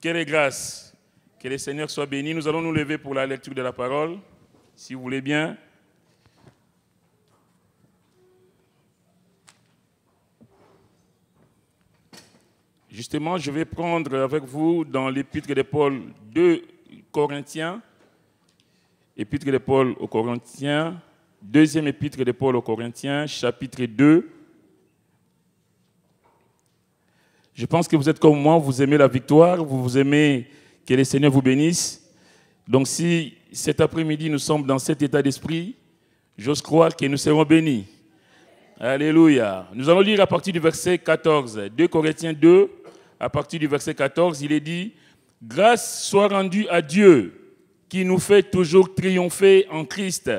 Quelle est grâce. Que le Seigneur soit béni. Nous allons nous lever pour la lecture de la parole, si vous voulez bien. Justement, je vais prendre avec vous dans l'épître de Paul 2 Corinthiens, épître de Paul aux Corinthiens, deuxième épître de Paul aux Corinthiens, chapitre 2. Je pense que vous êtes comme moi, vous aimez la victoire, vous aimez que le Seigneur vous bénisse. Donc si cet après-midi nous sommes dans cet état d'esprit, j'ose croire que nous serons bénis. Alléluia. Nous allons lire à partir du verset 14, 2 Corinthiens 2, à partir du verset 14, il est dit « Grâce soit rendue à Dieu, qui nous fait toujours triompher en Christ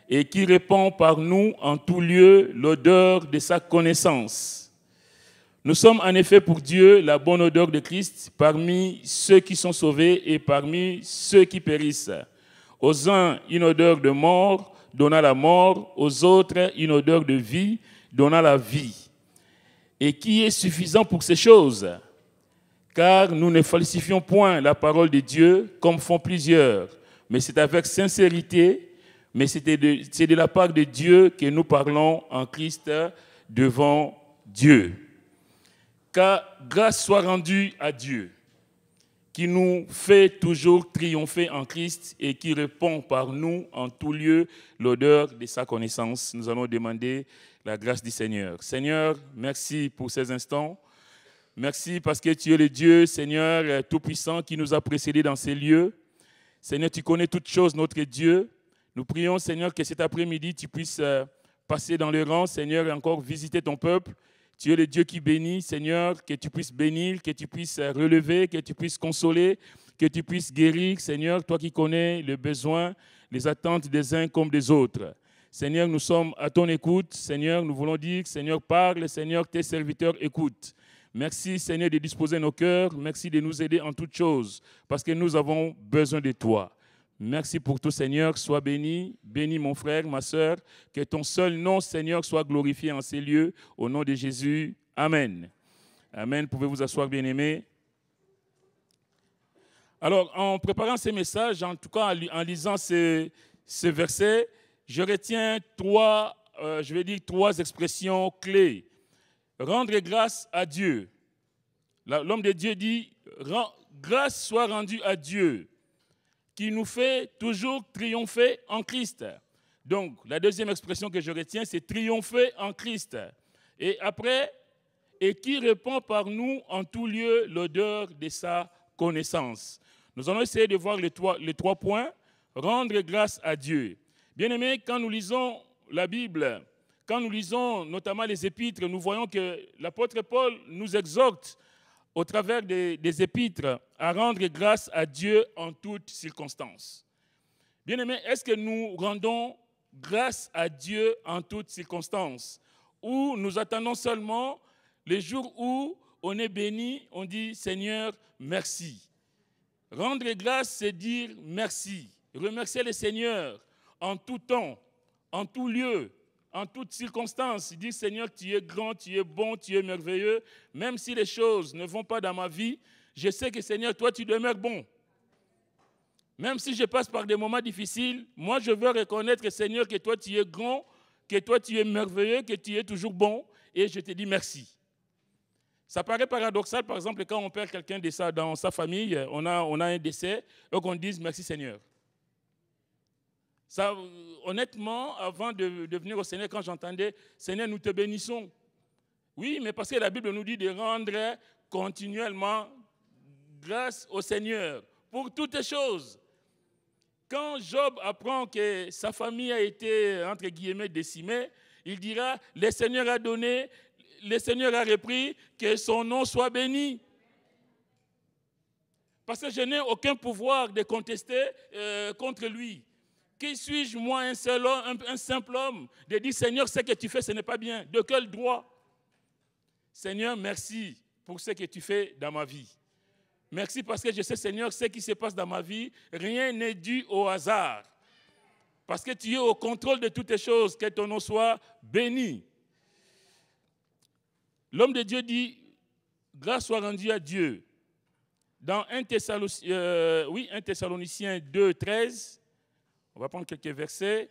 et qui répand par nous en tout lieu l'odeur de sa connaissance. Nous sommes en effet pour Dieu la bonne odeur de Christ parmi ceux qui sont sauvés et parmi ceux qui périssent. Aux uns, une odeur de mort, donnant la mort, aux autres, une odeur de vie, donnant la vie. Et qui est suffisant pour ces choses? Car nous ne falsifions point la parole de Dieu comme font plusieurs, mais c'est avec sincérité, mais c'est de la part de Dieu que nous parlons en Christ devant Dieu. Car grâce soit rendue à Dieu, qui nous fait toujours triompher en Christ et qui répand par nous en tout lieu l'odeur de sa connaissance. Nous allons demander la grâce du Seigneur. Seigneur, merci pour ces instants. Merci parce que tu es le Dieu, Seigneur, tout-puissant, qui nous a précédés dans ces lieux. Seigneur, tu connais toutes choses, notre Dieu. Nous prions, Seigneur, que cet après-midi, tu puisses passer dans les rangs, Seigneur, et encore visiter ton peuple. Tu es le Dieu qui bénit, Seigneur, que tu puisses bénir, que tu puisses relever, que tu puisses consoler, que tu puisses guérir, Seigneur, toi qui connais les besoins, les attentes des uns comme des autres. Seigneur, nous sommes à ton écoute. Seigneur, nous voulons dire, Seigneur, parle, Seigneur, tes serviteurs écoutent. Merci, Seigneur, de disposer nos cœurs. Merci de nous aider en toutes choses, parce que nous avons besoin de toi. Merci pour tout, Seigneur. Sois béni. Bénis mon frère, ma sœur. Que ton seul nom, Seigneur, soit glorifié en ces lieux. Au nom de Jésus. Amen. Amen. Pouvez-vous asseoir, bien-aimés. Alors, en préparant ces messages, en tout cas en lisant ces versets, je retiens trois expressions clés. Rendre grâce à Dieu. L'homme de Dieu dit, grâce soit rendue à Dieu, qui nous fait toujours triompher en Christ. Donc, la deuxième expression que je retiens, c'est triompher en Christ. Et après, et qui répand par nous en tout lieu l'odeur de sa connaissance. Nous allons essayer de voir les trois points. Rendre grâce à Dieu. Bien-aimés, quand nous lisons la Bible, quand nous lisons notamment les épîtres, nous voyons que l'apôtre Paul nous exhorte au travers des épîtres, à rendre grâce à Dieu en toutes circonstances. Bien-aimés, est-ce que nous rendons grâce à Dieu en toutes circonstances? Ou nous attendons seulement les jours où on est béni, on dit « Seigneur, merci ». Rendre grâce, c'est dire merci. Remercier le Seigneur en tout temps, en tout lieu, en toutes circonstances. Dire Seigneur, tu es grand, tu es bon, tu es merveilleux. Même si les choses ne vont pas dans ma vie, je sais que Seigneur, toi, tu demeures bon. Même si je passe par des moments difficiles, moi, je veux reconnaître, Seigneur, que toi, tu es grand, que toi, tu es merveilleux, que tu es toujours bon. Et je te dis merci. Ça paraît paradoxal, par exemple, quand on perd quelqu'un dans sa famille, on a un décès, et qu'on dise merci Seigneur. Ça, honnêtement, avant de venir au Seigneur, quand j'entendais « Seigneur, nous te bénissons ». Oui, mais parce que la Bible nous dit de rendre continuellement grâce au Seigneur pour toutes les choses. Quand Job apprend que sa famille a été, entre guillemets, décimée, il dira « Le Seigneur a donné, le Seigneur a repris, que son nom soit béni ». Parce que je n'ai aucun pouvoir de contester contre lui. Qui suis-je, moi, un simple homme, de dire, Seigneur, ce que tu fais, ce n'est pas bien. De quel droit? Seigneur, merci pour ce que tu fais dans ma vie. Merci parce que je sais, Seigneur, ce qui se passe dans ma vie, rien n'est dû au hasard. Parce que tu es au contrôle de toutes les choses, que ton nom soit béni. L'homme de Dieu dit, grâce soit rendue à Dieu, Dans 1 Thessaloniciens 2, 13, on va prendre quelques versets.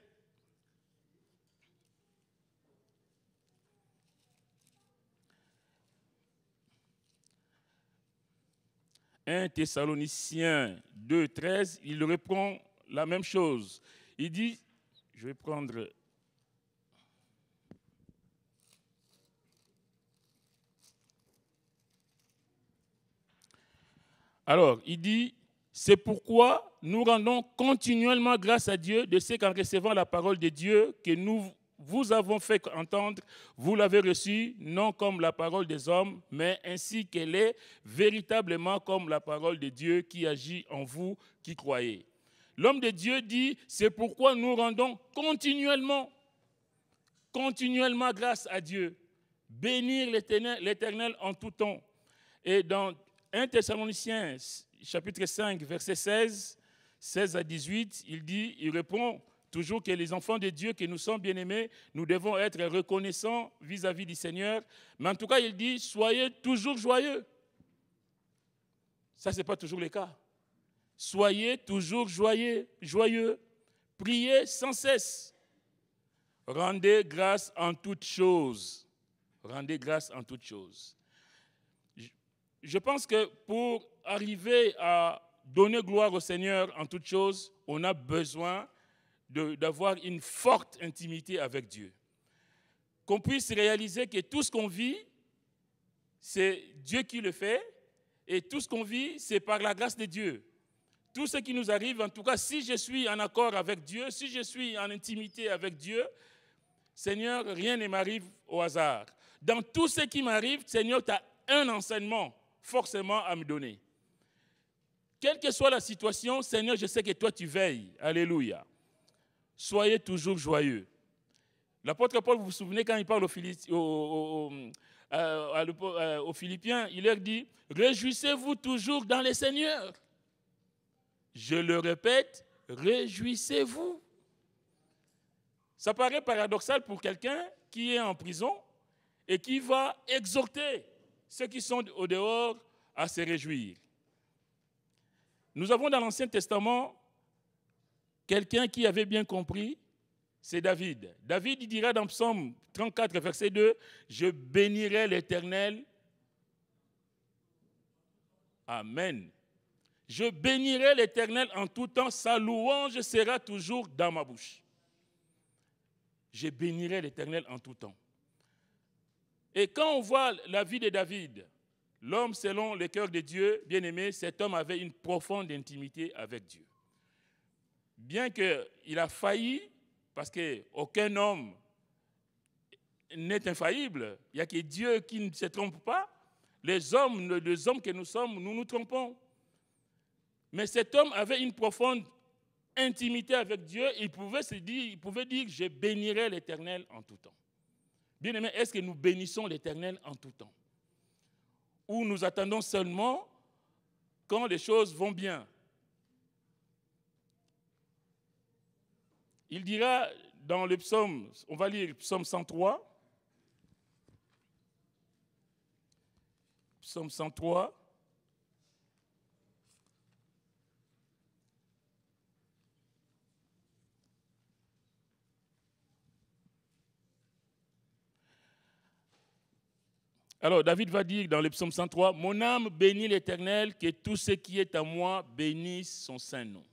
« 1 Thessaloniciens 2, 13, il reprend la même chose. Il dit, je vais prendre... Alors, il dit, c'est pourquoi nous rendons continuellement grâce à Dieu de ce qu'en recevant la parole de Dieu que nous vous avons fait entendre, vous l'avez reçue, non comme la parole des hommes, mais ainsi qu'elle est véritablement comme la parole de Dieu qui agit en vous qui croyez. L'homme de Dieu dit, c'est pourquoi nous rendons continuellement grâce à Dieu, bénir l'Éternel en tout temps. Et dans 1 Thessaloniciens, chapitre 5, verset 16 à 18, il répond toujours que les enfants de Dieu, que nous sommes bien-aimés, nous devons être reconnaissants vis-à-vis du Seigneur. Mais en tout cas, il dit, soyez toujours joyeux. Ça, ce n'est pas toujours le cas. Soyez toujours joyeux. Priez sans cesse. Rendez grâce en toutes choses. Rendez grâce en toutes choses. Je pense que pour arriver à donner gloire au Seigneur en toutes choses, on a besoin d'avoir une forte intimité avec Dieu. Qu'on puisse réaliser que tout ce qu'on vit, c'est Dieu qui le fait, et tout ce qu'on vit, c'est par la grâce de Dieu. Tout ce qui nous arrive, en tout cas, si je suis en accord avec Dieu, si je suis en intimité avec Dieu, Seigneur, rien ne m'arrive au hasard. Dans tout ce qui m'arrive, Seigneur, tu as un enseignement forcément à me donner. Quelle que soit la situation, Seigneur, je sais que toi, tu veilles. Alléluia. Soyez toujours joyeux. L'apôtre Paul, vous vous souvenez, quand il parle aux Philippiens, il leur dit, réjouissez-vous toujours dans le Seigneur. Je le répète, réjouissez-vous. Ça paraît paradoxal pour quelqu'un qui est en prison et qui va exhorter ceux qui sont au dehors à se réjouir. Nous avons dans l'Ancien Testament quelqu'un qui avait bien compris, c'est David. David, il dira dans Psaume 34, verset 2, « Je bénirai l'Éternel. » Amen. « Je bénirai l'Éternel en tout temps, sa louange sera toujours dans ma bouche. » Je bénirai l'Éternel en tout temps. Et quand on voit la vie de David, l'homme selon le cœur de Dieu, bien-aimé, cet homme avait une profonde intimité avec Dieu. Bien qu'il a failli, parce qu'aucun homme n'est infaillible, il n'y a que Dieu qui ne se trompe pas, les hommes que nous sommes, nous nous trompons. Mais cet homme avait une profonde intimité avec Dieu, il pouvait dire, je bénirai l'Éternel en tout temps. Bien-aimé, est-ce que nous bénissons l'Éternel en tout temps? Ou nous attendons seulement quand les choses vont bien? Il dira dans le psaume, on va lire psaume 103. Psaume 103. Alors, David va dire dans le psaume 103, « Mon âme bénit l'Éternel, que tout ce qui est à moi bénisse son saint nom. »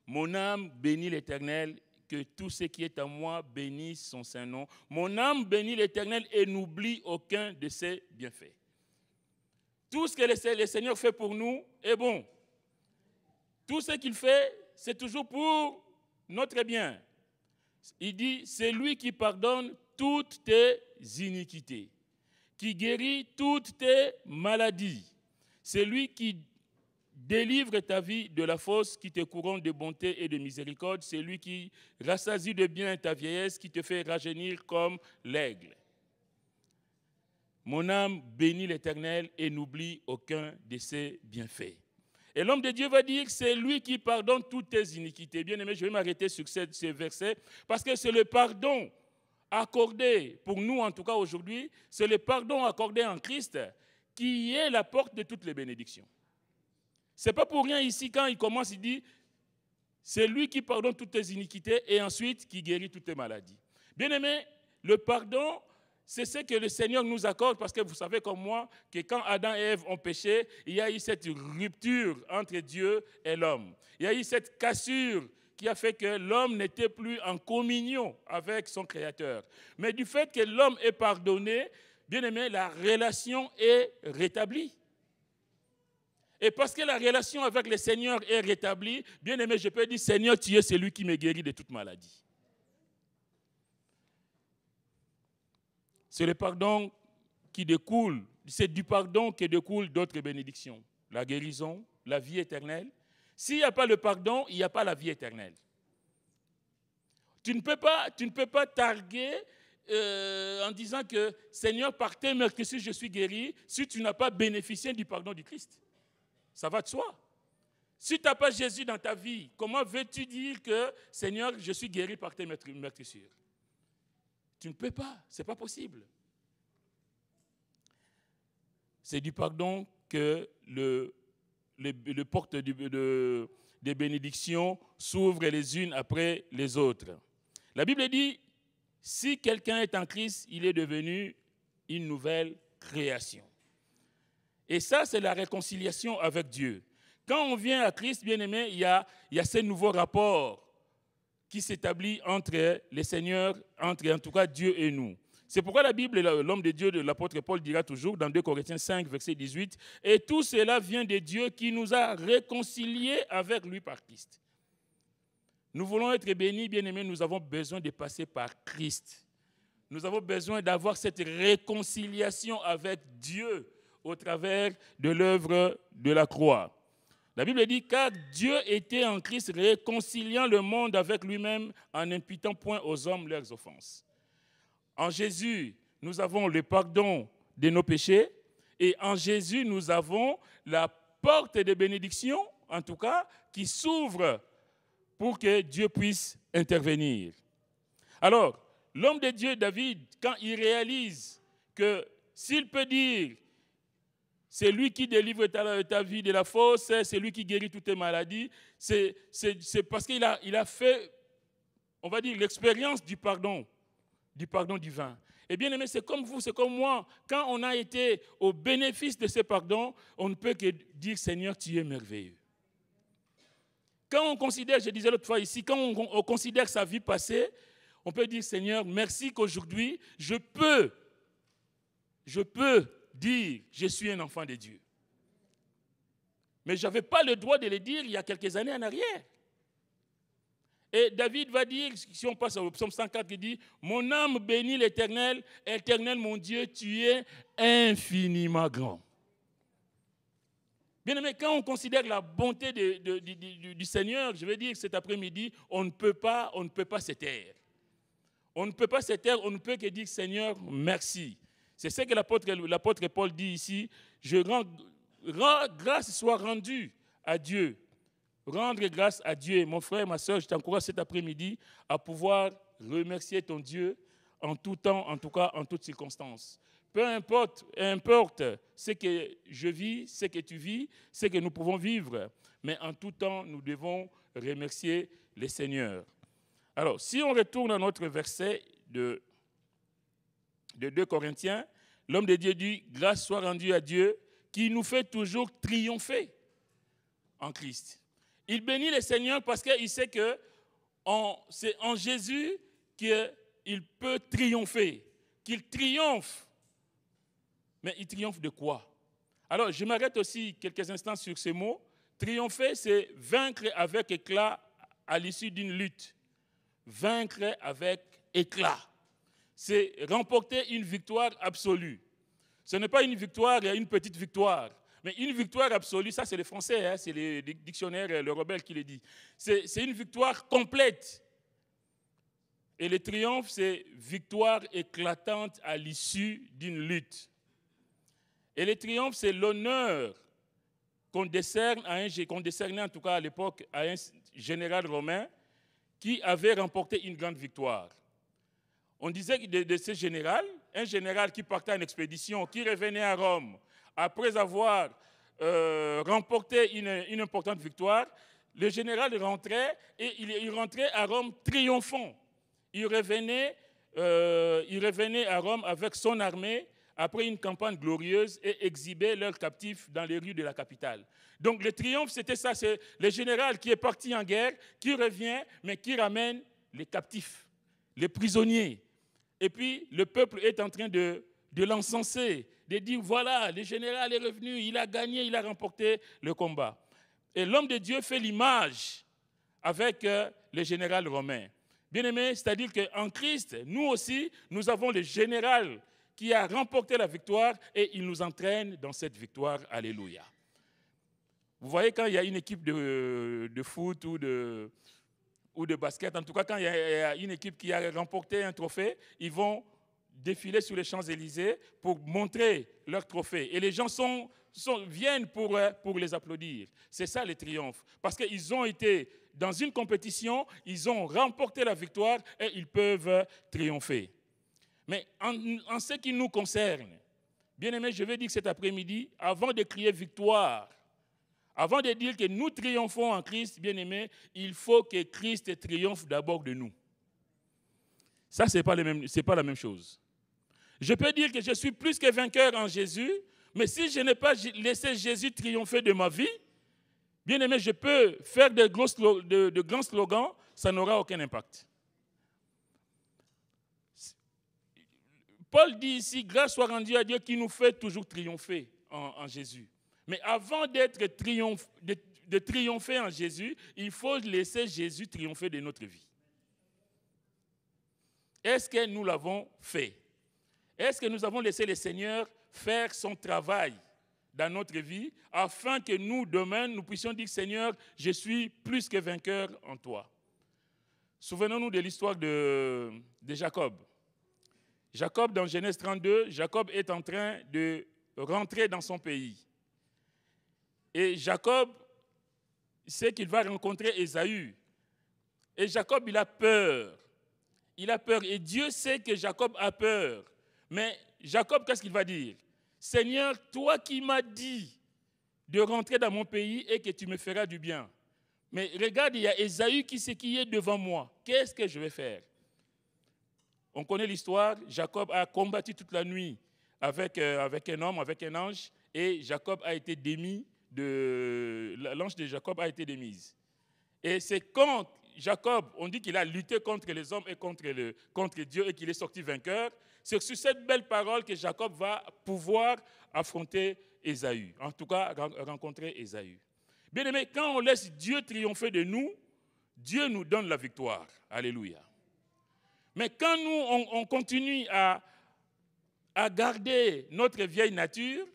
Mon âme bénit l'Éternel, que tout ce qui est à moi bénisse son saint nom. Mon âme bénit l'Éternel et n'oublie aucun de ses bienfaits. Tout ce que le Seigneur fait pour nous est bon. Tout ce qu'il fait, c'est toujours pour notre bien. Il dit, c'est lui qui pardonne toutes tes iniquités, qui guérit toutes tes maladies. C'est lui qui délivre ta vie de la fosse, qui te couronne de bonté et de miséricorde. C'est lui qui rassasie de bien ta vieillesse, qui te fait rajeunir comme l'aigle. Mon âme bénit l'Éternel et n'oublie aucun de ses bienfaits. Et l'homme de Dieu va dire, c'est lui qui pardonne toutes tes iniquités. Bien aimé, je vais m'arrêter sur ce verset, parce que c'est le pardon accordé, pour nous en tout cas aujourd'hui, c'est le pardon accordé en Christ qui est la porte de toutes les bénédictions. Ce n'est pas pour rien ici, quand il commence, il dit, c'est lui qui pardonne toutes tes iniquités et ensuite qui guérit toutes tes maladies. Bien-aimés, le pardon, c'est ce que le Seigneur nous accorde, parce que vous savez comme moi que quand Adam et Ève ont péché, il y a eu cette rupture entre Dieu et l'homme. Il y a eu cette cassure qui a fait que l'homme n'était plus en communion avec son Créateur. Mais du fait que l'homme est pardonné, bien aimé, la relation est rétablie. Et parce que la relation avec le Seigneur est rétablie, bien aimé, je peux dire, Seigneur, tu es celui qui me guérit de toute maladie. C'est le pardon qui découle, c'est du pardon que découlent d'autres bénédictions. La guérison, la vie éternelle. S'il n'y a pas le pardon, il n'y a pas la vie éternelle. Tu ne peux pas targuer en disant que Seigneur, par tes meurtrissures, je suis guéri, si tu n'as pas bénéficié du pardon du Christ. Ça va de soi. Si tu n'as pas Jésus dans ta vie, comment veux-tu dire que Seigneur, je suis guéri par tes meurtrissures? Tu ne peux pas, ce n'est pas possible. C'est du pardon que les portes des bénédictions s'ouvrent les unes après les autres. La Bible dit, si quelqu'un est en Christ, il est devenu une nouvelle création. Et ça, c'est la réconciliation avec Dieu. Quand on vient à Christ, bien aimé, il y a ce nouveau rapport qui s'établit entre les seigneurs, entre en tout cas Dieu et nous. C'est pourquoi la Bible, l'homme de Dieu, l'apôtre Paul dira toujours dans 2 Corinthiens 5, verset 18, « Et tout cela vient de Dieu qui nous a réconciliés avec lui par Christ. » Nous voulons être bénis, bien-aimés, nous avons besoin de passer par Christ. Nous avons besoin d'avoir cette réconciliation avec Dieu au travers de l'œuvre de la croix. La Bible dit, car Dieu était en Christ réconciliant le monde avec lui-même en n'imputant point aux hommes leurs offenses. En Jésus, nous avons le pardon de nos péchés et en Jésus, nous avons la porte de bénédiction, en tout cas, qui s'ouvre pour que Dieu puisse intervenir. Alors, l'homme de Dieu, David, quand il réalise que s'il peut dire c'est lui qui délivre ta vie de la fosse, c'est lui qui guérit toutes tes maladies, c'est parce qu'il a fait, on va dire, l'expérience du pardon divin. Et bien aimé, c'est comme vous, c'est comme moi. Quand on a été au bénéfice de ce pardon, on ne peut que dire, Seigneur, tu es merveilleux. Quand on considère, je disais l'autre fois ici, quand on considère sa vie passée, on peut dire, Seigneur, merci qu'aujourd'hui, je peux dire, je suis un enfant de Dieu. Mais je n'avais pas le droit de le dire il y a quelques années en arrière. Et David va dire, si on passe au psaume 104, il dit, mon âme bénit l'Éternel, Éternel mon Dieu, tu es infiniment grand. Bien aimé, quand on considère la bonté du Seigneur, je veux dire cet après-midi, on ne peut pas se taire. On ne peut pas se taire, on ne peut que dire Seigneur, merci. C'est ce que l'apôtre Paul dit ici, grâce soit rendue à Dieu. Rendre grâce à Dieu. Mon frère, ma soeur, je t'encourage cet après-midi à pouvoir remercier ton Dieu en tout temps, en tout cas en toutes circonstances. Peu importe ce que je vis, ce que tu vis, ce que nous pouvons vivre, mais en tout temps, nous devons remercier le Seigneur. Alors, si on retourne à notre verset de 2 Corinthiens, l'homme de Dieu dit « Grâce soit rendue à Dieu qui nous fait toujours triompher en Christ. » Il bénit le Seigneur parce qu'il sait que c'est en Jésus qu'il peut triompher, qu'il triomphe. Mais il triomphe de quoi? Alors, je m'arrête aussi quelques instants sur ces mots. Triompher, c'est vaincre avec éclat à l'issue d'une lutte. Vaincre avec éclat. C'est remporter une victoire absolue. Ce n'est pas une victoire et une petite victoire. Mais une victoire absolue, ça c'est le français, hein, c'est le dictionnaire, le rebelle qui le dit. C'est une victoire complète. Et le triomphe, c'est victoire éclatante à l'issue d'une lutte. Et le triomphe, c'est l'honneur qu'on décernait en tout cas à l'époque à un général romain qui avait remporté une grande victoire. On disait de ce général, un général qui partait en expédition, qui revenait à Rome, après avoir remporté une importante victoire, le général rentrait et il rentrait à Rome triomphant. Il revenait à Rome avec son armée après une campagne glorieuse et exhibait leurs captifs dans les rues de la capitale. Donc le triomphe, c'était ça, c'est le général qui est parti en guerre, qui revient, mais qui ramène les captifs, les prisonniers. Et puis le peuple est en train de l'encenser, de dire voilà, le général est revenu, il a gagné, il a remporté le combat. Et l'homme de Dieu fait l'image avec le général romain. Bien-aimé, c'est-à-dire qu'en Christ, nous aussi, nous avons le général qui a remporté la victoire et il nous entraîne dans cette victoire. Alléluia. Vous voyez, quand il y a une équipe de foot ou de basket, en tout cas, quand il y a une équipe qui a remporté un trophée, ils vont défiler sur les Champs-Élysées pour montrer leur trophée. Et les gens viennent pour les applaudir. C'est ça le triomphe. Parce qu'ils ont été dans une compétition, ils ont remporté la victoire et ils peuvent triompher. Mais en ce qui nous concerne, bien-aimés, je vais dire que cet après-midi, avant de crier victoire, avant de dire que nous triomphons en Christ, bien-aimés, il faut que Christ triomphe d'abord de nous. Ça, ce n'est pas la même chose. Je peux dire que je suis plus que vainqueur en Jésus, mais si je n'ai pas laissé Jésus triompher de ma vie, bien-aimé, je peux faire de grands slogans, ça n'aura aucun impact. Paul dit ici, grâce soit rendue à Dieu qui nous fait toujours triompher en Jésus. Mais avant de triompher en Jésus, il faut laisser Jésus triompher de notre vie. Est-ce que nous l'avons fait? Est-ce que nous avons laissé le Seigneur faire son travail dans notre vie afin que nous, demain, nous puissions dire, Seigneur, je suis plus que vainqueur en toi. Souvenons-nous de l'histoire de Jacob. Jacob, dans Genèse 32, Jacob est en train de rentrer dans son pays. Et Jacob sait qu'il va rencontrer Ésaü. Et Jacob, il a peur. Il a peur. Et Dieu sait que Jacob a peur. Mais Jacob, qu'est-ce qu'il va dire? Seigneur, toi qui m'as dit de rentrer dans mon pays et que tu me feras du bien. Mais regarde, il y a Ésaü qui est devant moi. Qu'est-ce que je vais faire? On connaît l'histoire. Jacob a combattu toute la nuit avec un homme, avec un ange. Et Jacob a été démis. L'ange de Jacob a été démise. Et c'est quand Jacob, on dit qu'il a lutté contre les hommes et contre Dieu et qu'il est sorti vainqueur. C'est sur cette belle parole que Jacob va pouvoir affronter Ésaü. En tout cas, rencontrer Ésaü. Bien aimé, quand on laisse Dieu triompher de nous, Dieu nous donne la victoire. Alléluia. Mais quand nous, on continue à garder notre vieille nature,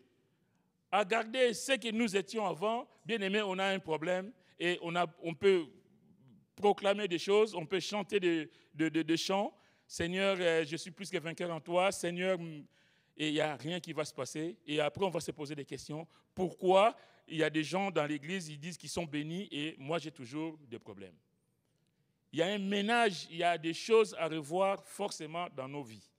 à garder ce que nous étions avant, bien aimé, on a un problème et on peut proclamer des choses, on peut chanter des chants. Seigneur, je suis plus que vainqueur en toi. Seigneur, et il n'y a rien qui va se passer. Et après, on va se poser des questions. Pourquoi il y a des gens dans l'église, ils disent qu'ils sont bénis et moi, j'ai toujours des problèmes? Il y a un ménage, il y a des choses à revoir forcément dans nos vies.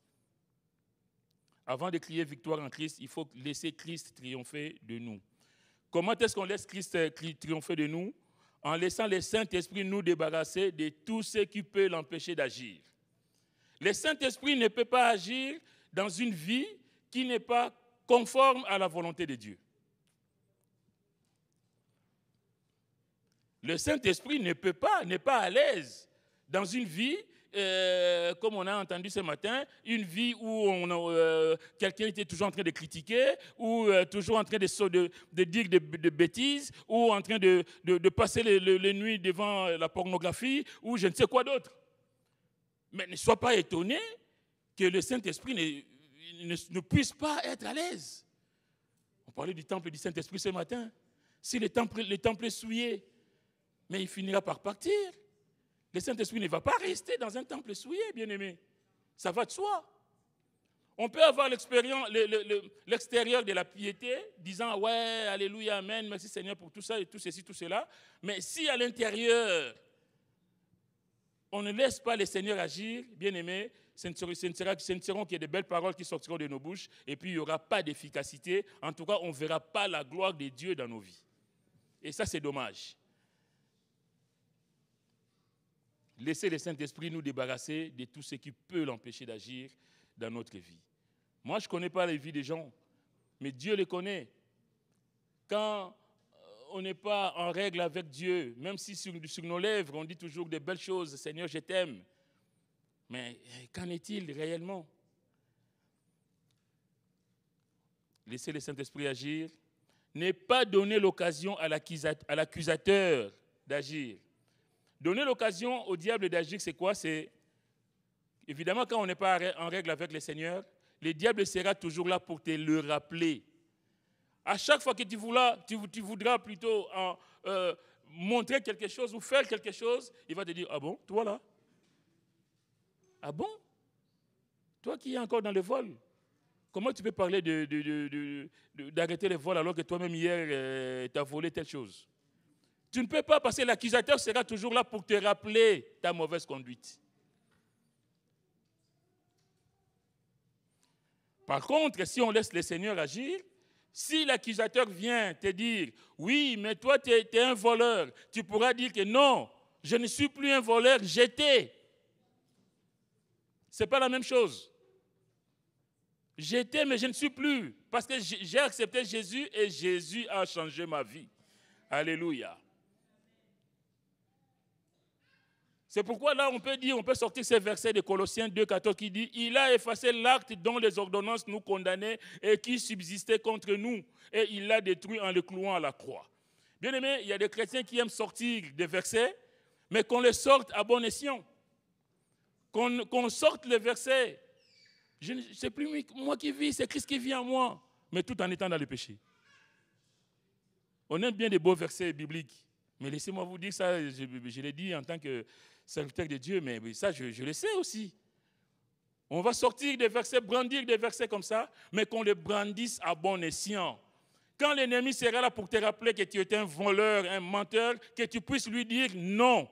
Avant de crier victoire en Christ, il faut laisser Christ triompher de nous. Comment est-ce qu'on laisse Christ triompher de nous? En laissant le Saint-Esprit nous débarrasser de tout ce qui peut l'empêcher d'agir. Le Saint-Esprit ne peut pas agir dans une vie qui n'est pas conforme à la volonté de Dieu. Le Saint-Esprit n'est pas à l'aise dans une vie, comme on a entendu ce matin, une vie où quelqu'un était toujours en train de critiquer, ou toujours en train de dire de bêtises, ou en train de passer les nuits devant la pornographie, ou je ne sais quoi d'autre. Mais ne sois pas étonné que le Saint-Esprit ne puisse pas être à l'aise. On parlait du temple du Saint-Esprit ce matin. Si le temple est souillé, mais il finira par partir. Le Saint-Esprit ne va pas rester dans un temple souillé, bien-aimé. Ça va de soi. On peut avoir l'extérieur de la piété, disant « Ouais, alléluia, amen, merci Seigneur pour tout ça et tout ceci, tout cela. » Mais si à l'intérieur, on ne laisse pas le Seigneur agir, bien-aimé, ce ne seront que des belles paroles qui sortiront de nos bouches, et puis il n'y aura pas d'efficacité. En tout cas, on ne verra pas la gloire de Dieu dans nos vies. Et ça, c'est dommage. Laissez le Saint-Esprit nous débarrasser de tout ce qui peut l'empêcher d'agir dans notre vie. Moi, je ne connais pas les vies des gens, mais Dieu les connaît. Quand on n'est pas en règle avec Dieu, même si sur nos lèvres, on dit toujours des belles choses, Seigneur, je t'aime. Mais qu'en est-il réellement? Laissez le Saint-Esprit agir. Ne pas donner l'occasion à l'accusateur d'agir. Donner l'occasion au diable d'agir, c'est quoi? C'est évidemment quand on n'est pas en règle avec le Seigneur, le diable sera toujours là pour te le rappeler. À chaque fois que tu voudras plutôt montrer quelque chose ou faire quelque chose, il va te dire, ah bon, toi là? Ah bon? Toi qui es encore dans le vol? Comment tu peux parler d'arrêter le vol alors que toi-même hier, tu as volé telle chose? Tu ne peux pas parce que l'accusateur sera toujours là pour te rappeler ta mauvaise conduite. Par contre, si on laisse le Seigneur agir, si l'accusateur vient te dire, oui, mais toi tu es un voleur, tu pourras dire que non, je ne suis plus un voleur, j'étais. Ce n'est pas la même chose. J'étais, mais je ne suis plus. Parce que j'ai accepté Jésus et Jésus a changé ma vie. Alléluia. C'est pourquoi là, on peut sortir ces versets de Colossiens 2,14 qui dit « Il a effacé l'acte dont les ordonnances nous condamnaient et qui subsistait contre nous, et il l'a détruit en le clouant à la croix. » Bien aimé, il y a des chrétiens qui aiment sortir des versets, mais qu'on les sorte à bon escient. Qu'on sorte les versets. Ce n'est plus moi qui vis, c'est Christ qui vit en moi, mais tout en étant dans le péché. On aime bien des beaux versets bibliques, mais laissez-moi vous dire ça, je l'ai dit en tant que serviteur de Dieu, mais ça, je le sais aussi. On va sortir des versets, brandir des versets comme ça, mais qu'on les brandisse à bon escient. Quand l'ennemi sera là pour te rappeler que tu es un voleur, un menteur, que tu puisses lui dire non.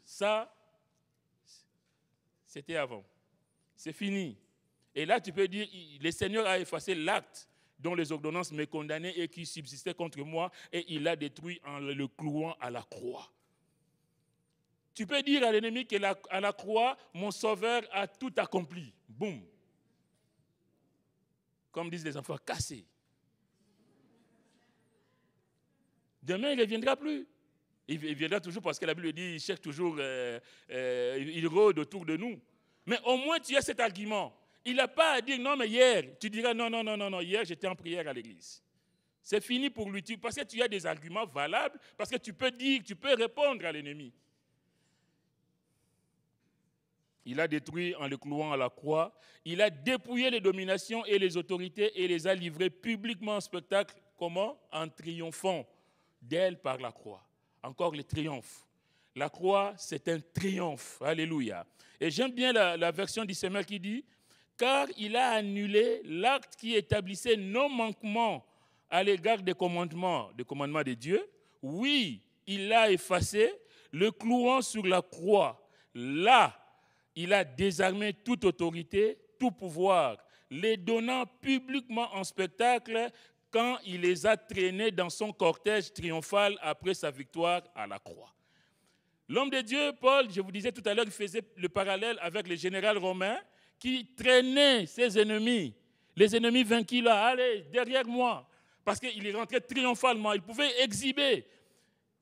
Ça, c'était avant. C'est fini. Et là, tu peux dire, le Seigneur a effacé l'acte dont les ordonnances me condamnaient et qui subsistait contre moi, et il l'a détruit en le clouant à la croix. Tu peux dire à l'ennemi qu'à la croix, mon Sauveur a tout accompli. Boum. Comme disent les enfants, cassé. Demain, il ne reviendra plus. Il viendra toujours parce que la Bible dit, il cherche toujours, il rôde autour de nous. Mais au moins, tu as cet argument. Il n'a pas à dire, non, mais hier, tu diras, non, hier, j'étais en prière à l'église. C'est fini pour lui, parce que tu as des arguments valables, parce que tu peux dire, tu peux répondre à l'ennemi. Il a détruit en le clouant à la croix. Il a dépouillé les dominations et les autorités et les a livrées publiquement en spectacle. Comment? En triomphant d'elle par la croix. Encore le triomphe. La croix, c'est un triomphe. Alléluia. Et j'aime bien la version d'Ismaël qui dit « Car il a annulé l'acte qui établissait nos manquements à l'égard des commandements de Dieu. Oui, il l'a effacé, le clouant sur la croix. Là, il a désarmé toute autorité, tout pouvoir, les donnant publiquement en spectacle quand il les a traînés dans son cortège triomphal après sa victoire à la croix. » L'homme de Dieu, Paul, je vous disais tout à l'heure, il faisait le parallèle avec le général romain qui traînait ses ennemis. Les ennemis vaincus là, allez, derrière moi. Parce qu'il est rentré triomphalement, il pouvait exhiber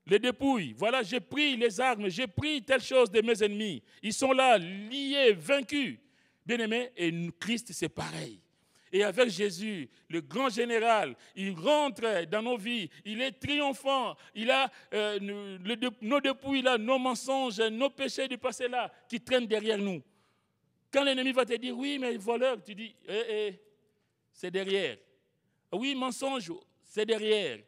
les dépouilles. Voilà, j'ai pris les armes, j'ai pris telle chose de mes ennemis. Ils sont là, liés, vaincus. Bien-aimés, et Christ, c'est pareil. Et avec Jésus, le grand général, il rentre dans nos vies, il est triomphant, il a nos dépouilles là, nos mensonges, nos péchés du passé là, qui traînent derrière nous. Quand l'ennemi va te dire, oui, mais voleur, tu dis, c'est derrière. Oui, mensonge, c'est derrière.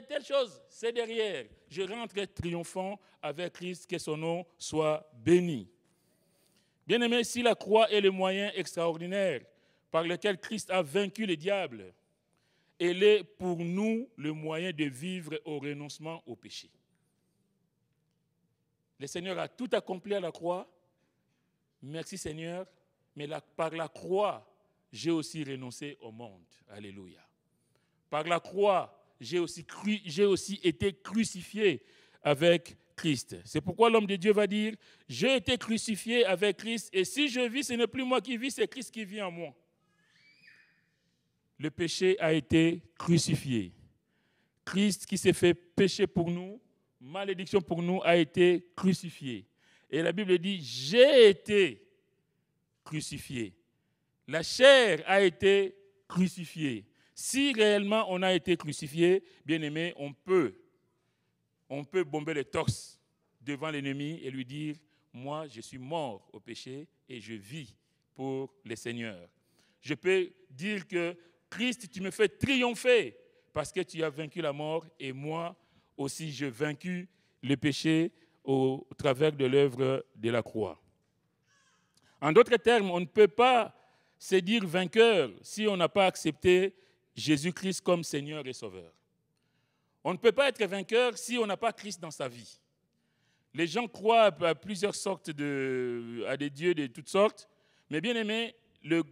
Telle chose, c'est derrière. Je rentre triomphant avec Christ, que son nom soit béni. Bien-aimé, si la croix est le moyen extraordinaire par lequel Christ a vaincu le diable, elle est pour nous le moyen de vivre au renoncement au péché. Le Seigneur a tout accompli à la croix, merci Seigneur, mais par la croix, j'ai aussi renoncé au monde. Alléluia. Par la croix, j'ai aussi été crucifié avec Christ. C'est pourquoi l'homme de Dieu va dire, j'ai été crucifié avec Christ, et si je vis, ce n'est plus moi qui vis, c'est Christ qui vit en moi. Le péché a été crucifié. Christ qui s'est fait péché pour nous, malédiction pour nous, a été crucifié. Et la Bible dit, j'ai été crucifié. La chair a été crucifiée. Si réellement on a été crucifié, bien aimé, on peut bomber le torse devant l'ennemi et lui dire, moi je suis mort au péché et je vis pour le Seigneur. Je peux dire que Christ, tu me fais triompher parce que tu as vaincu la mort et moi aussi j'ai vaincu le péché au travers de l'œuvre de la croix. En d'autres termes, on ne peut pas se dire vainqueur si on n'a pas accepté Jésus-Christ comme Seigneur et Sauveur. On ne peut pas être vainqueur si on n'a pas Christ dans sa vie. Les gens croient à plusieurs sortes à des dieux de toutes sortes, mais bien aimé, le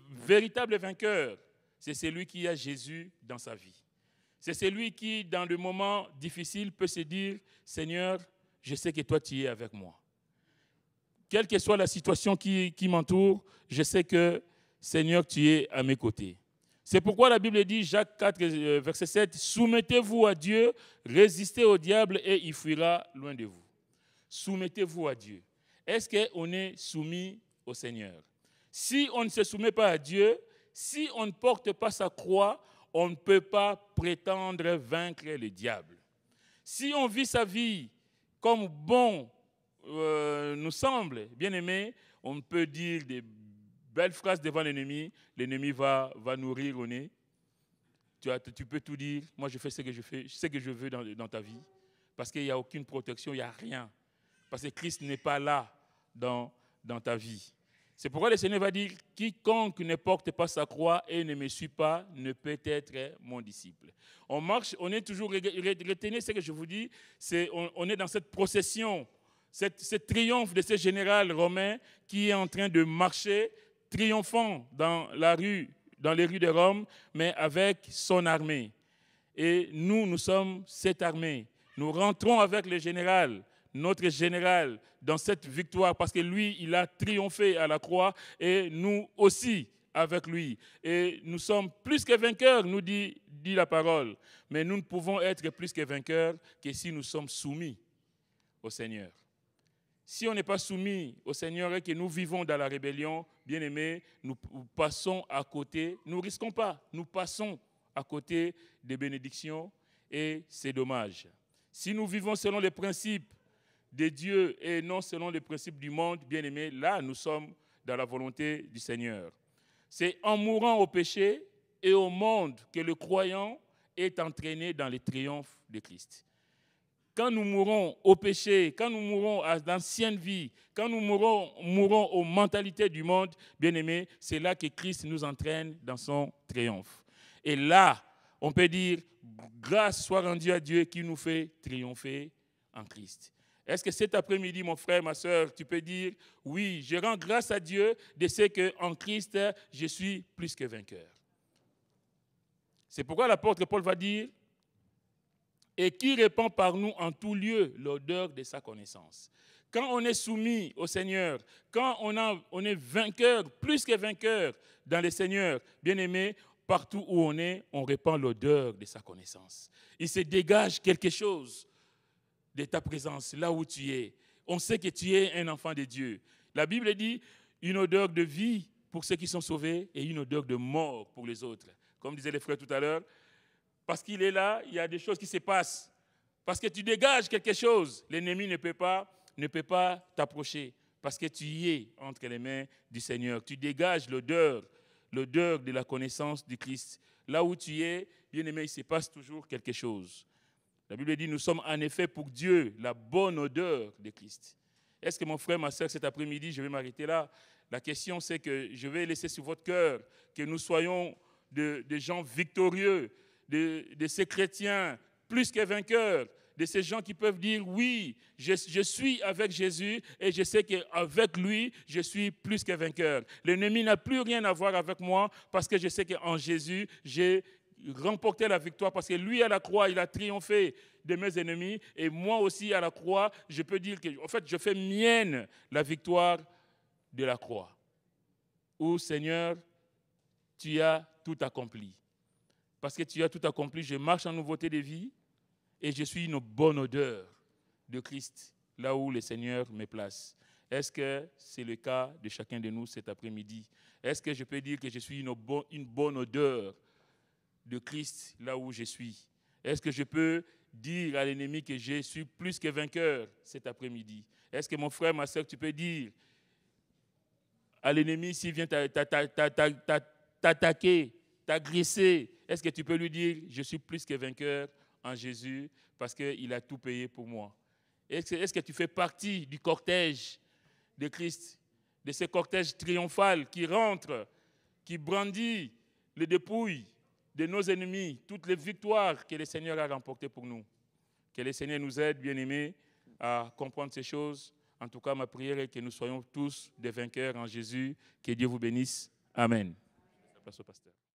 véritable vainqueur, c'est celui qui a Jésus dans sa vie. C'est celui qui, dans le moment difficile, peut se dire, Seigneur, je sais que toi, tu es avec moi. Quelle que soit la situation qui m'entoure, je sais que, Seigneur, tu es à mes côtés. C'est pourquoi la Bible dit, Jacques 4, verset 7, « Soumettez-vous à Dieu, résistez au diable et il fuira loin de vous. » Soumettez-vous à Dieu. Est-ce qu'on est soumis au Seigneur? Si on ne se soumet pas à Dieu, si on ne porte pas sa croix, on ne peut pas prétendre vaincre le diable. Si on vit sa vie comme bon nous semble, bien aimé, on peut dire des belles phrases devant l'ennemi va nourrir au nez. Tu peux tout dire, moi je fais ce que je veux dans ta vie, parce qu'il n'y a aucune protection, il n'y a rien. Parce que Christ n'est pas là dans ta vie. C'est pourquoi le Seigneur va dire, quiconque ne porte pas sa croix et ne me suit pas ne peut être mon disciple. On marche, on est toujours, retenez ce que je vous dis, on est dans cette procession, ce triomphe de ce général romain qui est en train de marcher, triomphant dans les rues de Rome, mais avec son armée. Et nous sommes cette armée. Nous rentrons avec le général, notre général, dans cette victoire, parce que lui, il a triomphé à la croix, et nous aussi avec lui. Et nous sommes plus que vainqueurs, nous dit la parole. Mais nous ne pouvons être plus que vainqueurs que si nous sommes soumis au Seigneur. Si on n'est pas soumis au Seigneur et que nous vivons dans la rébellion, bien aimés, nous passons à côté, nous ne risquons pas, nous passons à côté des bénédictions et c'est dommage. Si nous vivons selon les principes de Dieu et non selon les principes du monde, bien aimés, là nous sommes dans la volonté du Seigneur. C'est en mourant au péché et au monde que le croyant est entraîné dans le triomphe de Christ. Quand nous mourons au péché, quand nous mourons à l'ancienne vie, quand nous mourons aux mentalités du monde, bien aimé, c'est là que Christ nous entraîne dans son triomphe. Et là, on peut dire, grâce soit rendue à Dieu qui nous fait triompher en Christ. Est-ce que cet après-midi, mon frère, ma soeur, tu peux dire, oui, je rends grâce à Dieu de ce qu'en Christ, je suis plus que vainqueur. C'est pourquoi l'apôtre Paul va dire, et qui répand par nous en tout lieu l'odeur de sa connaissance. Quand on est soumis au Seigneur, quand on est vainqueur, plus que vainqueur dans le Seigneur, bien aimé, partout où on répand l'odeur de sa connaissance. Il se dégage quelque chose de ta présence, là où tu es. On sait que tu es un enfant de Dieu. La Bible dit une odeur de vie pour ceux qui sont sauvés et une odeur de mort pour les autres. Comme disaient les frères tout à l'heure, parce qu'il est là, il y a des choses qui se passent. Parce que tu dégages quelque chose, l'ennemi ne peut pas t'approcher. Parce que tu y es entre les mains du Seigneur. Tu dégages l'odeur de la connaissance du Christ. Là où tu es, bien aimé, il se passe toujours quelque chose. La Bible dit, nous sommes en effet pour Dieu la bonne odeur de Christ. Est-ce que mon frère, ma soeur, cet après-midi, je vais m'arrêter là. La question, c'est que je vais laisser sur votre cœur que nous soyons des gens victorieux, de ces chrétiens plus que vainqueurs, de ces gens qui peuvent dire, oui, je suis avec Jésus et je sais qu'avec lui, je suis plus que vainqueur. L'ennemi n'a plus rien à voir avec moi parce que je sais qu'en Jésus, j'ai remporté la victoire parce que lui, à la croix, il a triomphé de mes ennemis et moi aussi, à la croix, je peux dire que, en fait, je fais mienne la victoire de la croix. Où, Seigneur, tu as tout accompli. Parce que tu as tout accompli, je marche en nouveauté de vie et je suis une bonne odeur de Christ là où le Seigneur me place. Est-ce que c'est le cas de chacun de nous cet après-midi? Est-ce que je peux dire que je suis une bonne odeur de Christ là où je suis? Est-ce que je peux dire à l'ennemi que je suis plus que vainqueur cet après-midi? Est-ce que mon frère, ma soeur, tu peux dire à l'ennemi s'il vient t'attaquer, t'agresser, est-ce que tu peux lui dire « Je suis plus que vainqueur en Jésus parce qu'il a tout payé pour moi ». Est-ce que tu fais partie du cortège de Christ, de ce cortège triomphal qui rentre, qui brandit les dépouilles de nos ennemis, toutes les victoires que le Seigneur a remportées pour nous? Que le Seigneur nous aide, bien-aimés, à comprendre ces choses. En tout cas, ma prière est que nous soyons tous des vainqueurs en Jésus. Que Dieu vous bénisse. Amen. Place au pasteur.